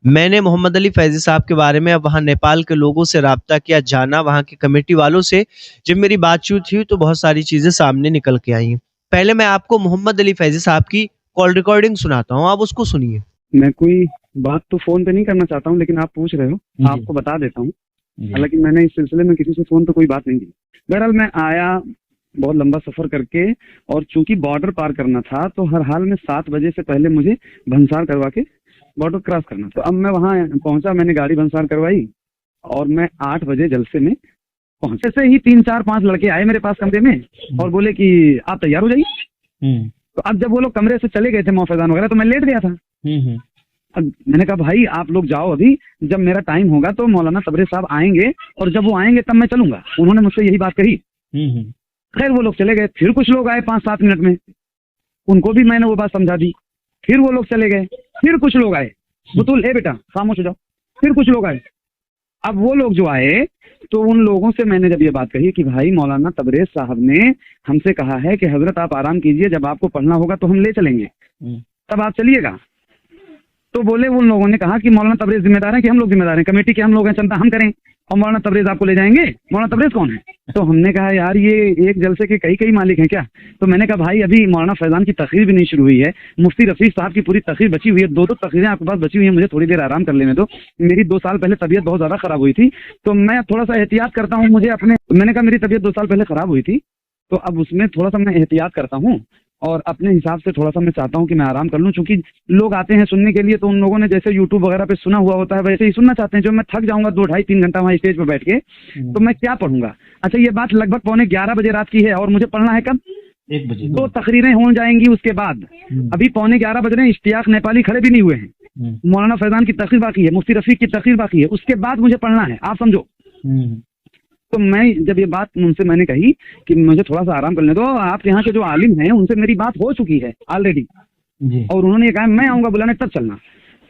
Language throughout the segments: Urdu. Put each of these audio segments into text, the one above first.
میں نے محمد علی فیضی صاحب کے بارے میں اب وہاں نیپال کے لوگوں سے رابطہ کیا، جانا وہاں کی کمیٹی والوں سے، جب میری بات چیت ہوئی تو بہت ساری چیزیں سامنے نکل کے آئی ہیں۔ پہلے میں آپ کو محمد علی فیضی صاحب کی کال ریکارڈنگ سناتا ہوں، آپ اس کو سنیے۔ میں کوئی بات تو فون پہ نہیں کرنا چاہتا ہوں، لیکن آپ پوچھ رہے ہو، آپ کو بتا دیتا ہوں۔ حالانکہ میں نے اس سلسلے میں کسی سے فون پہ کوئی بات نہیں کی۔ بہرحال میں آیا بہت لمبا سفر کر کے، اور چونکہ بارڈر پار کرنا تھا تو ہر حال میں 7 بجے سے پہلے مجھے بھنسار کروا کے بارڈر کراس کرنا تھا۔ اب میں وہاں پہنچا، میں نے گاڑی بھنسار کروائی اور میں 8 بجے جلسے میں پہنچے سے ہی 3 4 5 لڑکے آئے میرے پاس کمرے میں اور بولے کہ آپ تیار ہو جائیے۔ تو اب جب وہ لوگ کمرے سے چلے گئے تھے محفظان وغیرہ، تو میں لیٹ گیا تھا۔ اب میں نے کہا بھائی آپ لوگ جاؤ، ابھی جب میرا ٹائم ہوگا تو مولانا تبریز صاحب آئیں گے اور جب وہ آئیں گے تب میں چلوں گا۔ انہوں نے مجھ سے یہی بات کہی۔ خیر وہ لوگ چلے گئے، پھر کچھ لوگ آئے 5 7 منٹ میں، ان کو بھی میں نے وہ بات سمجھا دی۔ پھر وہ لوگ چلے گئے، پھر کچھ لوگ آئے، بطول اے بیٹا خاموش ہو جاؤ۔ پھر کچھ لوگ آئے۔ اب وہ لوگ جو آئے تو ان لوگوں سے میں نے جب یہ بات کہی کہ بھائی مولانا تبریز صاحب نے ہم سے کہا ہے کہ حضرت آپ آرام کیجئے، جب آپ کو پڑھنا ہوگا تو ہم لے چلیں گے، تب آپ چلیے گا۔ تو بولے ان لوگوں نے کہا کہ مولانا تبریز ذمہ دار ہیں کہ ہم لوگ ذمہ دار ہیں، کمیٹی کے ہم لوگ ہیں، چندہ ہم کریں اور مولانا تبریز آپ کو لے جائیں گے؟ مولانا تبریز کون ہے؟ تو ہم نے کہا یار یہ ایک جلسے کے کئی مالک ہیں کیا؟ تو میں نے کہا بھائی ابھی مولانا فیضان کی تقریر بھی نہیں شروع ہوئی ہے، مفتی رفیق صاحب کی پوری تقریر بچی ہوئی ہے، 2 تقریریں آپ کے پاس بچی ہوئی ہیں، مجھے تھوڑی دیر آرام کر لینے دو۔ میری 2 سال پہلے طبیعت بہت زیادہ خراب ہوئی تھی تو میں تھوڑا سا احتیاط کرتا ہوں، میں نے کہا میری طبیعت 2 سال پہلے خراب ہوئی تھی تو اب اس میں تھوڑا سا میں احتیاط کرتا ہوں اور اپنے حساب سے تھوڑا سا میں چاہتا ہوں کہ میں آرام کر لوں، چونکہ لوگ آتے ہیں سننے کے لیے تو ان لوگوں نے جیسے یوٹیوب وغیرہ پہ سنا ہوا ہوتا ہے ویسے ہی سننا چاہتے ہیں۔ جو میں تھک جاؤں گا 2 ڈھائی 3 گھنٹہ وہاں اسٹیج پہ بیٹھ کے تو میں کیا پڑھوں گا؟ اچھا یہ بات لگ بھگ 11:15 بجے رات کی ہے اور مجھے پڑھنا ہے کب؟ 1 بجے 2 تقریریں ہو جائیں گی اس کے بعد، ابھی 11:15 بج رہے ہیں، اشتیاق نیپالی کھڑے بھی نہیں ہوئے ہیں، مولانا فیضان کی تقریر باقی ہے، مفتی رفیق کی تقریر باقی ہے، اس کے بعد مجھے پڑھنا ہے، آپ سمجھو۔ تو میں جب یہ بات ان سے میں نے کہی کہ مجھے تھوڑا سا آرام کرنے دو، آپ یہاں کے جو عالم ہیں ان سے میری بات ہو چکی ہے آلریڈی، اور انہوں نے یہ کہا میں آؤں گا بلانے تب چلنا۔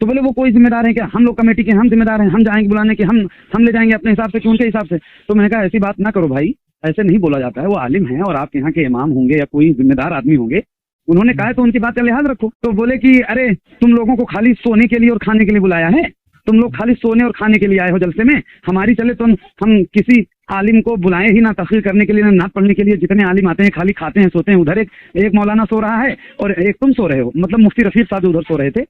تو بولے وہ کوئی ذمہ دار ہے کیا؟ ہم لوگ کمیٹی کے ہم ذمہ دار ہیں، ہم جائیں گے بلانے کے، ہم لے جائیں گے اپنے حساب سے کہ ان کے حساب سے۔ تو میں نے کہا ایسی بات نہ کرو بھائی، ایسے نہیں بولا جاتا ہے، وہ عالم ہیں اور آپ یہاں کے امام ہوں گے یا کوئی ذمہ دار آدمی ہوں گے، انہوں نے کہا تو ان کی بات کا لحاظ رکھو۔ تو بولے کہ ارے تم لوگوں کو خالی سونے کے لیے اور کھانے کے لیے بلایا ہے، تم لوگ خالی سونے اور کھانے کے لیے آئے ہو جلسے میں، ہماری چلے تو ہم کسی عالم کو بلائیں ہی نہ تقریر کرنے کے لیے، نہ نعت پڑھنے کے لیے۔ جتنے عالم آتے ہیں خالی کھاتے ہیں سوتے ہیں، ادھر ایک مولانا سو رہا ہے اور ایک تم سو رہے ہو، مطلب مفتی رفیق صاحب ادھر سو رہے تھے،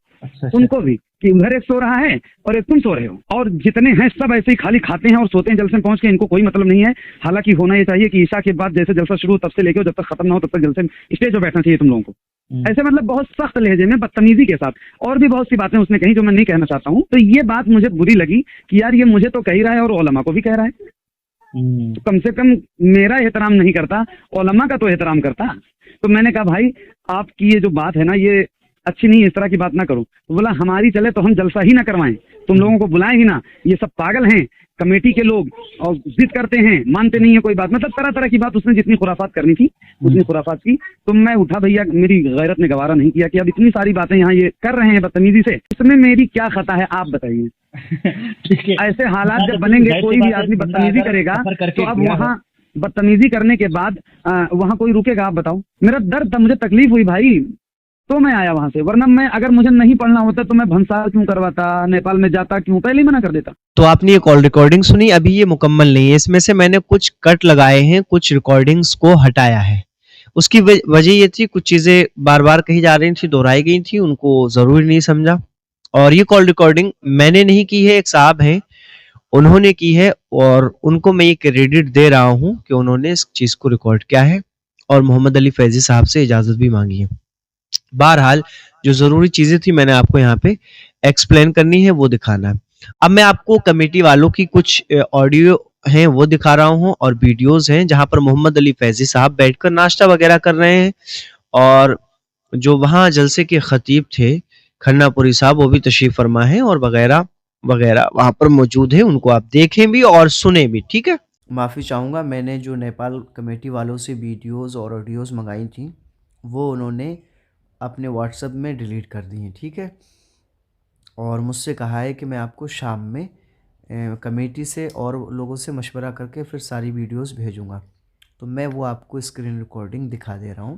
ان کو بھی کہ ادھر ایک سو رہا ہے اور ایک تم سو رہے ہو، اور جتنے ہیں سب ایسے ہی خالی کھاتے ہیں اور سوتے ہیں جلسے میں پہنچ کے، ان کو کوئی مطلب نہیں ہے۔ حالانکہ ہونا یہ چاہیے کہ عشاء کے بعد جیسے جلسہ شروع ہو تب سے لے کے جب تک ختم نہ ہو تب تک جلسے اسٹیج پہ بیٹھنا چاہیے تم لوگوں کو، ایسے مطلب بہت سخت لہجے میں بدتمیزی کے ساتھ، اور بھی بہت سی باتیں اس نے کہیں جو میں نہیں کہنا چاہتا ہوں۔ تو یہ بات مجھے بری لگی کہ یار یہ مجھے تو کہہ رہا ہے اور علماء کو بھی کہہ رہا ہے، تو کم سے کم میرا احترام نہیں کرتا، علماء کا تو احترام کرتا۔ تو میں نے کہا بھائی آپ کی یہ جو بات ہے نا یہ اچھی نہیں ہے، اس طرح کی بات نہ کرو۔ تو بولا ہماری چلے تو ہم جلسہ ہی نہ کروائیں، تم لوگوں کو بلائیں ہی نہ، یہ سب پاگل ہیں کمیٹی کے لوگ اور ضد کرتے ہیں، مانتے نہیں ہیں کوئی بات، مطلب طرح طرح کی بات اس نے جتنی خرافات کرنی تھی اتنی خرافات کی۔ تو میں اٹھا بھیا، میری غیرت نے گوارا نہیں کیا کہ اب اتنی ساری باتیں یہاں یہ کر رہے ہیں بدتمیزی سے، اس میں میری کیا خطا ہے آپ بتائیے؟ ایسے حالات جب بنیں گے کوئی بھی آدمی بدتمیزی کرے گا تو اب وہاں بدتمیزی کرنے کے بعد وہاں کوئی رکے گا؟ آپ بتاؤ، میرا درد تھا، مجھے تکلیف ہوئی بھائی تو میں آیا وہاں سے، ورنہ میں اگر مجھے نہیں پڑھنا ہوتا تو میں بھنسار کیوں کرواتا، نیپال میں جاتا کیوں، پہلے ہی منع کر دیتا۔ تو آپ نے یہ کال ریکارڈنگ سنی، ابھی یہ مکمل نہیں ہے، اس میں سے میں نے کچھ کٹ لگائے ہیں، کچھ ریکارڈنگز کو ہٹایا ہے۔ اس کی وجہ یہ تھی کچھ چیزیں بار بار کہی جا رہی تھی، دہرائی گئی تھی، ان کو ضروری نہیں سمجھا۔ اور یہ کال ریکارڈنگ میں نے نہیں کی ہے، ایک صاحب ہیں انہوں نے کی ہے، اور ان کو میں یہ کریڈٹ دے رہا ہوں کہ انہوں نے اس چیز کو ریکارڈ کیا ہے اور محمد علی فیضی صاحب سے اجازت بھی مانگی ہے۔ بہرحال جو ضروری چیزیں تھی میں نے آپ کو یہاں پہ ایکسپلین کرنی ہے، وہ دکھانا ہے۔ اب میں آپ کو کمیٹی والوں کی کچھ آڈیو ہیں وہ دکھا رہا ہوں اور ویڈیوز ہیں جہاں پر محمد علی فیضی صاحب بیٹھ کر ناشتہ وغیرہ کر رہے ہیں، اور جو وہاں جلسے کے خطیب تھے کھنہ پوری صاحب وہ بھی تشریف فرما ہیں اور وغیرہ وغیرہ وہاں پر موجود ہیں، ان کو آپ دیکھیں بھی اور سنیں بھی، ٹھیک ہے؟ معافی چاہوں گا، میں نے جو نیپال کمیٹی والوں سے ویڈیوز اور آڈیوز منگائی تھیں وہ انہوں نے اپنے واٹس ایپ میں ڈیلیٹ کر دی ہیں، ٹھیک ہے؟ اور مجھ سے کہا ہے کہ میں آپ کو شام میں کمیٹی سے اور لوگوں سے مشورہ کر کے پھر ساری ویڈیوز بھیجوں گا۔ تو میں وہ آپ کو اسکرین ریکارڈنگ دکھا دے رہا ہوں